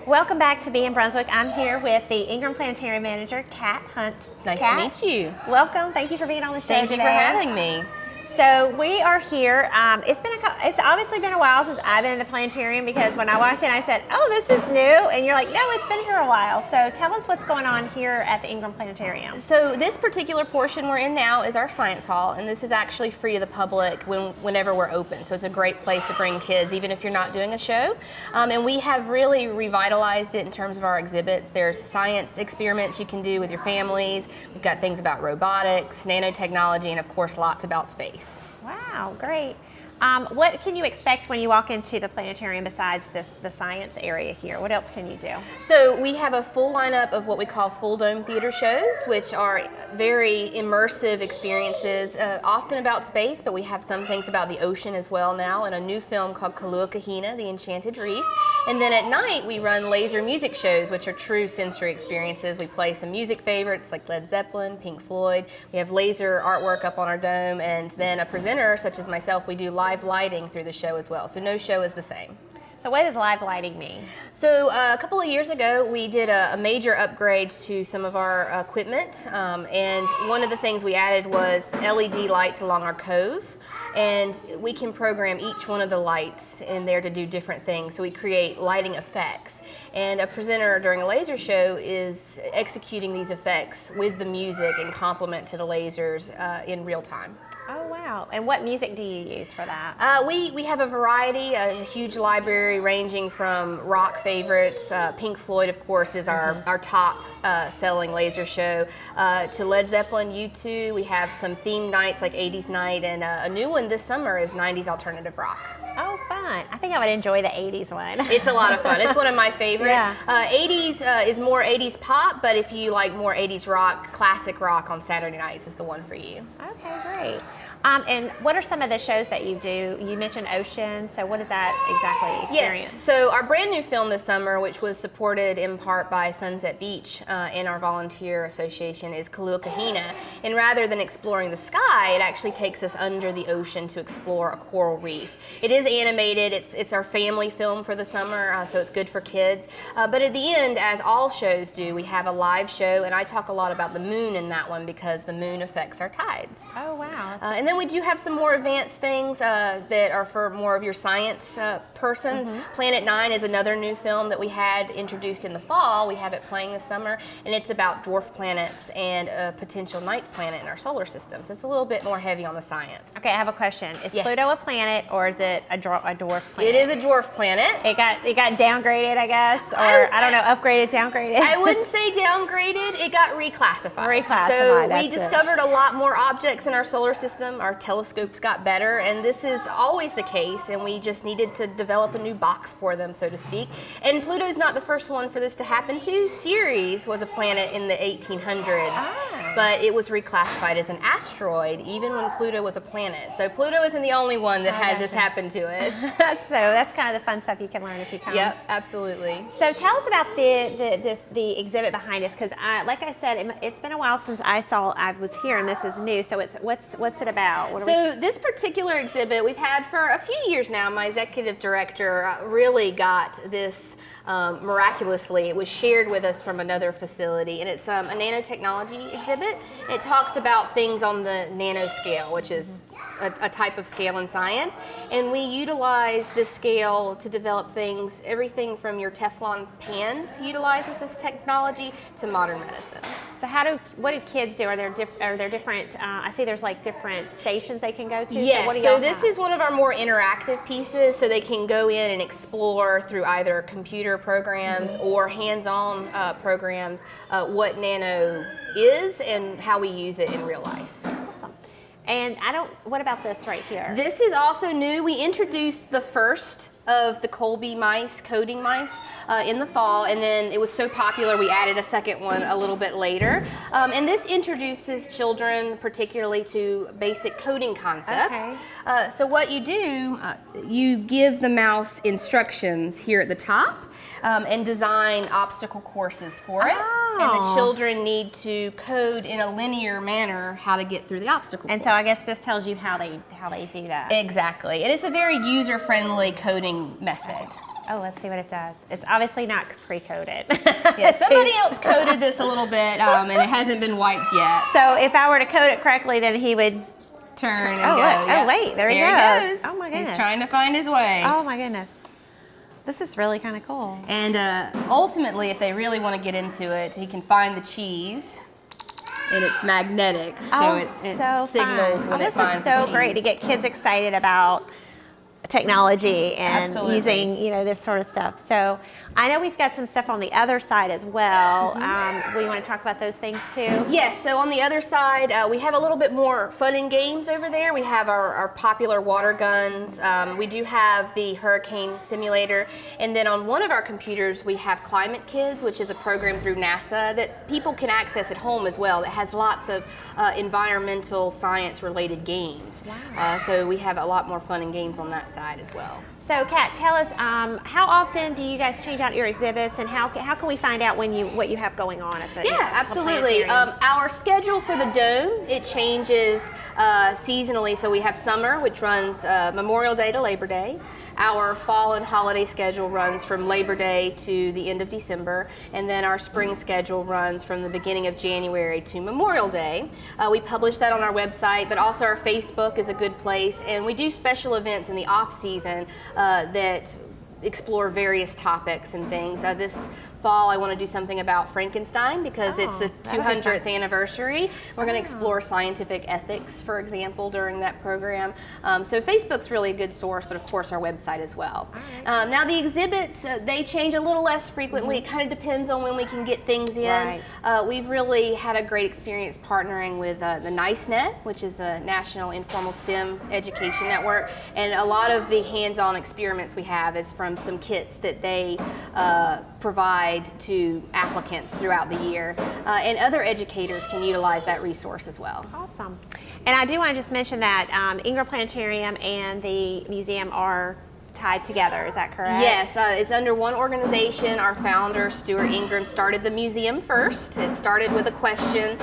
Welcome back to Be in Brunswick. I'm here with the Ingram Planetarium manager, Kat Hunt. Nice to meet you. Welcome. Thank you for being on the show Thank you for having me. So we are here. It's obviously been a while since I've been in the planetarium, because when I walked in, I said, "Oh, this is new," and you're like, "No, it's been here a while." So tell us what's going on here at the Ingram Planetarium. So this particular portion we're in now is our science hall, and this is actually free to the public whenever we're open. So it's a great place to bring kids, even if you're not doing a show. And we have really revitalized it in terms of our exhibits. There's science experiments you can do with your families. We've got things about robotics, nanotechnology, and of course, lots about space. Wow, great. What can you expect when you walk into the planetarium besides the science area here? What else can you do? So we have a full lineup of what we call full dome theater shows, which are very immersive experiences, often about space, but we have some things about the ocean as well now, and a new film called Kahina, The Enchanted Reef. And then at night we run laser music shows, which are true sensory experiences. We play some music favorites like Led Zeppelin, Pink Floyd. We have laser artwork up on our dome, and then a presenter such as myself, we do live lighting through the show as well. So no show is the same. So what does live lighting mean? So a couple of years ago, we did a major upgrade to some of our equipment, and one of the things we added was LED lights along our cove, and we can program each one of the lights in there to do different things. So we create lighting effects, and a presenter during a laser show is executing these effects with the music and complement to the lasers in real time. Oh, wow. And what music do you use for that? We have a variety, a huge library ranging from rock favorites. Pink Floyd, of course, is our top selling laser show, to Led Zeppelin, U2. We have some themed nights like 80s Night, and a new one this summer is 90s alternative rock. Oh, fun. I think I would enjoy the 80s one. It's a lot of fun. It's one of my favorites. Yeah. 80s is more 80s pop, but if you like more 80s rock, classic rock on Saturday nights is the one for you. Okay, great. And what are some of the shows that you do? You mentioned Ocean, so what is that exactly experience? Yes, so our brand new film this summer, which was supported in part by Sunset Beach and our volunteer association, is Kahina. And rather than exploring the sky, it actually takes us under the ocean to explore a coral reef. It is animated, it's our family film for the summer, so it's good for kids. But at the end, as all shows do, we have a live show, and I talk a lot about the moon in that one because the moon affects our tides. Oh, wow. And then we do have some more advanced things that are for more of your science persons. Planet 9 is another new film that we had introduced in the fall. We have it playing this summer, and it's about dwarf planets and a potential ninth planet in our solar system. So it's a little bit more heavy on the science. Okay, I have a question. Is Yes. Pluto a planet, or is it a dwarf planet? It is a dwarf planet. It got downgraded, I guess, or I don't know, upgraded, downgraded. I wouldn't say downgraded. It got reclassified. Reclassified. So we discovered a lot more objects in our solar system. Our telescopes got better, and this is always the case, and we just needed to develop a new box for them, so to speak. And Pluto's not the first one for this to happen to. Ceres was a planet in the 1800s, but it was reclassified as an asteroid even when Pluto was a planet. So Pluto isn't the only one that had this happen to it. That's kind of the fun stuff you can learn if you come. Yep, absolutely. So tell us about the exhibit behind us, because like I said, it's been a while since I was here, and this is new. So what's it about? So this particular exhibit we've had for a few years now. My executive director really got this miraculously. It was shared with us from another facility, and it's a nanotechnology exhibit. It talks about things on the nanoscale, which is a type of scale in science, and we utilize this scale to develop things, everything from your Teflon pans utilizes this technology to modern medicine. So what do kids do? Are there different, I see there's like different stations they can go to? Yes, so this is one of our more interactive pieces, so they can go in and explore through either computer programs or hands-on programs what nano is and how we use it in real life. Awesome. And what about this right here? This is also new. We introduced the first of the Colby mice, coding mice, in the fall, and then it was so popular we added a second one a little bit later. And this introduces children particularly to basic coding concepts. Okay. So what you do, you give the mouse instructions here at the top and design obstacle courses for it. And the children need to code in a linear manner how to get through the obstacle course. So I guess this tells you how they do that. Exactly. And it's a very user-friendly coding method. Oh, let's see what it does. It's obviously not pre-coated. Yeah, somebody else coated this a little bit, and it hasn't been wiped yet. So if I were to coat it correctly, then he would turn and oh, go. Look. Yep. Oh, wait, there he goes. Oh my goodness. He's trying to find his way. Oh my goodness. This is really kind of cool. And ultimately, if they really want to get into it, he can find the cheese. And it's magnetic, so it signals when it finds the cheese. This is so great to get kids excited about technology and using, this sort of stuff. So I know we've got some stuff on the other side as well. We want to talk about those things too? Yes, so on the other side, we have a little bit more fun and games over there. We have our popular water guns. We do have the hurricane simulator. And then on one of our computers, we have Climate Kids, which is a program through NASA that people can access at home as well. That has lots of environmental science related games. Wow. So we have a lot more fun and games on that side as well. So Kat, tell us, how often do you guys change out your exhibits, and how can we find out what you have going on at the absolutely. Our schedule for the Dome, it changes seasonally. So we have summer, which runs Memorial Day to Labor Day. Our fall and holiday schedule runs from Labor Day to the end of December, and then our spring schedule runs from the beginning of January to Memorial Day. We publish that on our website, but also our Facebook is a good place, and we do special events in the off season that explore various topics and things. This fall I want to do something about Frankenstein because it's the 200th anniversary. We're going to explore scientific ethics, for example, during that program. So Facebook's really a good source, but of course our website as well. Now the exhibits, they change a little less frequently. It kind of depends on when we can get things in. We've really had a great experience partnering with the NICENet, which is the National Informal STEM Education Network, and a lot of the hands-on experiments we have is from some kits that they provide to applicants throughout the year, and other educators can utilize that resource as well. Awesome. And I do want to just mention that Ingram Planetarium and the museum are tied together, is that correct? Yes, it's under one organization. Our founder, Stuart Ingram, started the museum first. It started with a question,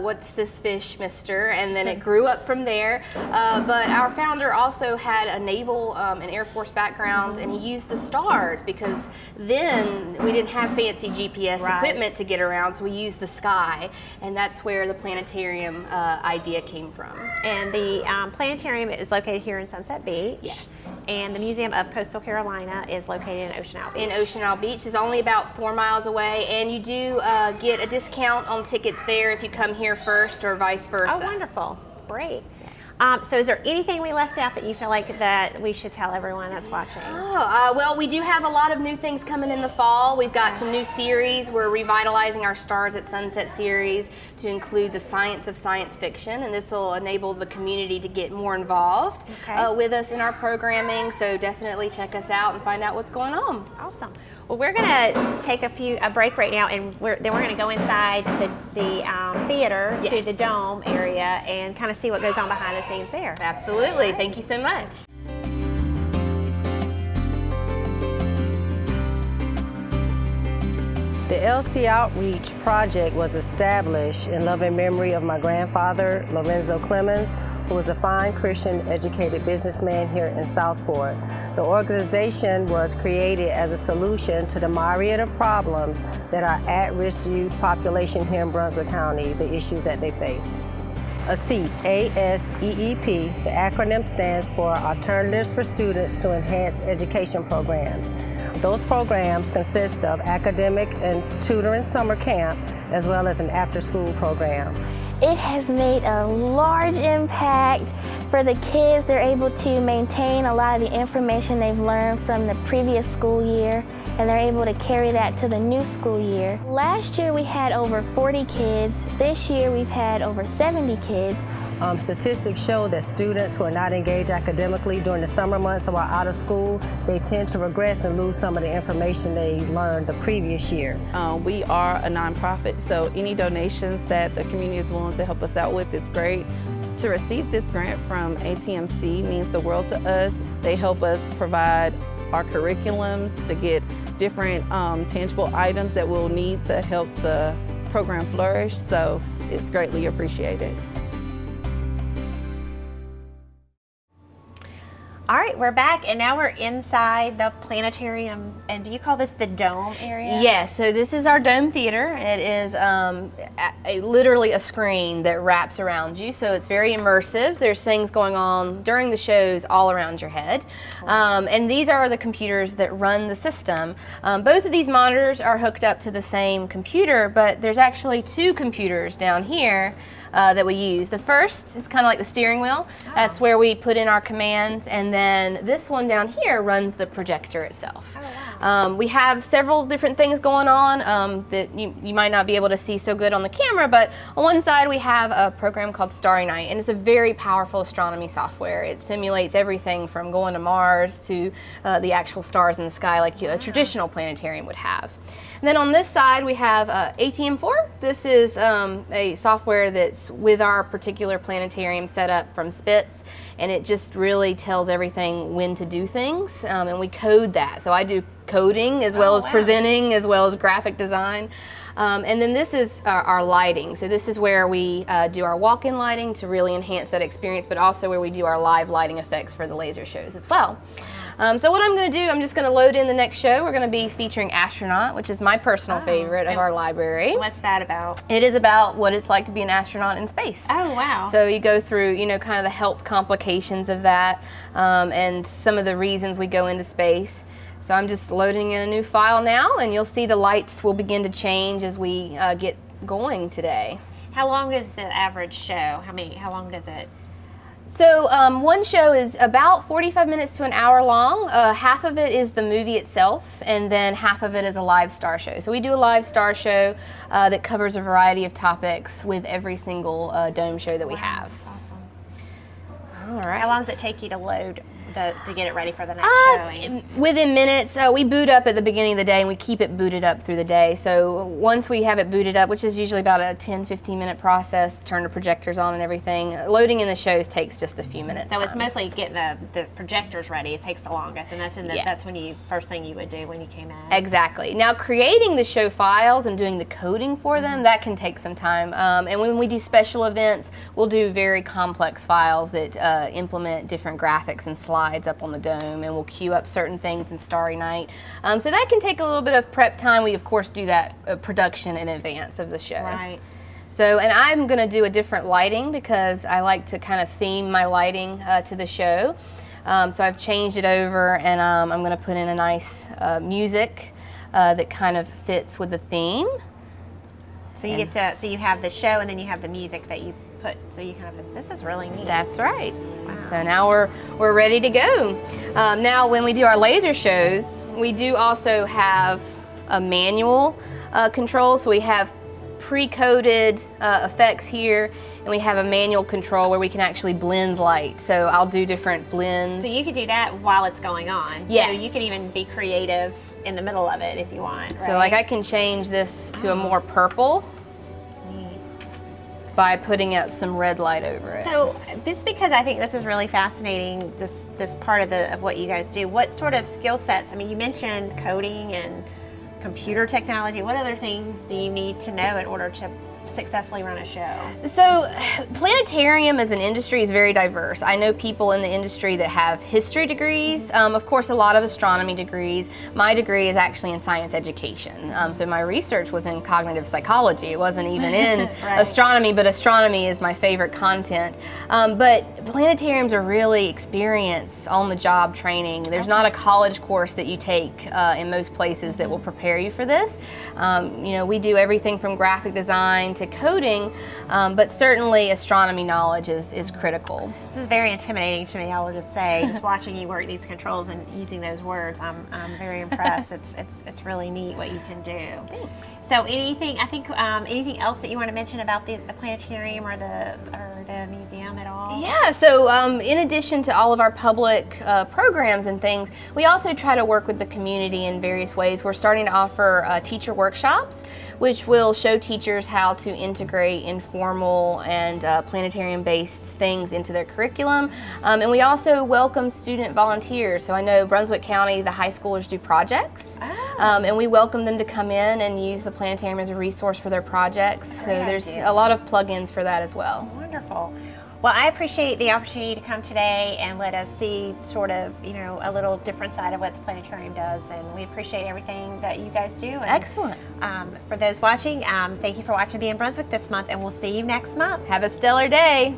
what's this fish, mister? And then it grew up from there. But our founder also had a naval and Air Force background, and he used the stars because then we didn't have fancy GPS equipment to get around, so we used the sky, and that's where the planetarium idea came from. And the planetarium is located here in Sunset Beach. Yes. And the Museum of Coastal Carolina is located in Ocean Isle Beach. In Ocean Isle Beach. Is only about 4 miles away, and you do get a discount on tickets there if you come here first or vice versa. Oh, wonderful. Great. So is there anything we left out that you feel like that we should tell everyone that's watching? Well, we do have a lot of new things coming in the fall. We've got some new series. We're revitalizing our Stars at Sunset series to include the science of science fiction, and this will enable the community to get more involved with us in our programming. So definitely check us out and find out what's going on. Awesome. Well, we're going to take a break right now, and then we're going to go inside the theater to the Dome area and kind of see what goes on behind the scenes there. Absolutely. Thank you so much. The LC Outreach Project was established in loving memory of my grandfather, Lorenzo Clemens, who was a fine Christian educated businessman here in Southport. The organization was created as a solution to the myriad of problems that our at-risk youth population here in Brunswick County, the issues that they face. ASEEP, A-S-E-E-P, the acronym stands for Alternatives for Students to Enhance Education Programs. Those programs consist of academic and tutoring summer camp, as well as an after-school program. It has made a large impact for the kids. They're able to maintain a lot of the information they've learned from the previous school year, and they're able to carry that to the new school year. Last year we had over 40 kids. This year we've had over 70 kids. Statistics show that students who are not engaged academically during the summer months or out of school, they tend to regress and lose some of the information they learned the previous year. We are a nonprofit, so any donations that the community is willing to help us out with is great. To receive this grant from ATMC means the world to us. They help us provide our curriculums to get different tangible items that we'll need to help the program flourish, so it's greatly appreciated. All right, right, we're back, and now we're inside the planetarium. And do you call this the dome area? Yes, so this is our dome theater. It is literally a screen that wraps around you, so it's very immersive. There's things going on during the shows all around your head. And these are the computers that run the system. Both of these monitors are hooked up to the same computer, but there's actually two computers down here that we use. The first is kind of like the steering wheel. That's where we put in our commands, and then this one down here runs the projector itself. We have several different things going on that you might not be able to see so good on the camera, but on one side we have a program called Starry Night, and it's a very powerful astronomy software. It simulates everything from going to Mars to the actual stars in the sky like a traditional planetarium would have. And then on this side we have ATM4. This is a software that's with our particular planetarium set up from Spitz, and it just really tells everything when to do things, and we code that. So I do coding as well as presenting as well as graphic design. And then this is our lighting. So this is where we do our walk-in lighting to really enhance that experience, but also where we do our live lighting effects for the laser shows as well. So what I'm going to do, I'm just going to load in the next show. We're going to be featuring Astronaut, which is my personal favorite of our library. What's that about? It is about what it's like to be an astronaut in space. Oh, wow. So you go through, you know, kind of the health complications of that, and some of the reasons we go into space. So I'm just loading in a new file now, and you'll see the lights will begin to change as we get going today. How long is the average show? How long does it? So one show is about 45 minutes to an hour long. Half of it is the movie itself, and then half of it is a live star show. So we do a live star show that covers a variety of topics with every single dome show that we have. Awesome. All right. How long does it take you to load to get it ready for the next showing? Within minutes. We boot up at the beginning of the day, and we keep it booted up through the day. So once we have it booted up, which is usually about a 10-15 minute process, turn the projectors on and everything, loading in the shows takes just a few minutes. So it's mostly getting the projectors ready. It takes the longest, and that's that's when first thing you would do when you came in. Exactly. Now creating the show files and doing the coding for them, that can take some time. And when we do special events, we'll do very complex files that implement different graphics and slides up on the dome, and we'll queue up certain things in Starry Night. So that can take a little bit of prep time. We of course do that production in advance of the show. Right. So, and I'm going to do a different lighting because I like to kind of theme my lighting to the show. So I've changed it over, and I'm going to put in a nice music that kind of fits with the theme. So you so you have the show, and then you have the music that you put. So you kind of, this is really neat. That's right. Wow. So now we're ready to go. Now when we do our laser shows, we do also have a manual control. So we have pre-coded effects here, and we have a manual control where we can actually blend light. So I'll do different blends. So you could do that while it's going on. Yes. So you can even be creative in the middle of it if you want. Right? So like I can change this to a more purple by putting up some red light over it. So just because I think this is really fascinating, this part of what you guys do, what sort of skill sets, I mean, you mentioned coding and computer technology. What other things do you need to know in order to successfully run a show? So planetarium as an industry is very diverse. I know people in the industry that have history degrees, of course a lot of astronomy degrees. My degree is actually in science education. So my research was in cognitive psychology. It wasn't even in right. astronomy, but astronomy is my favorite content. But planetariums are really experience on-the-job training. There's not a college course that you take in most places that will prepare you for this. You know, we do everything from graphic design to coding, but certainly astronomy knowledge is critical. This is very intimidating to me, I will just say. Just watching you work these controls and using those words, I'm very impressed. It's really neat what you can do. Thanks. So anything anything else that you want to mention about the planetarium or the museum at all? Yeah, so in addition to all of our public programs and things, we also try to work with the community in various ways. We're starting to offer teacher workshops, which will show teachers how to integrate informal and planetarium-based things into their curriculum. And we also welcome student volunteers. So I know Brunswick County, the high schoolers do projects, and we welcome them to come in and use the planetarium as a resource for their projects. So there's a lot of plugins for that as well. Wonderful. Well, I appreciate the opportunity to come today and let us see sort of, a little different side of what the planetarium does, and we appreciate everything that you guys do. And, Excellent. For those watching, thank you for watching Be in Brunswick this month, and we'll see you next month. Have a stellar day.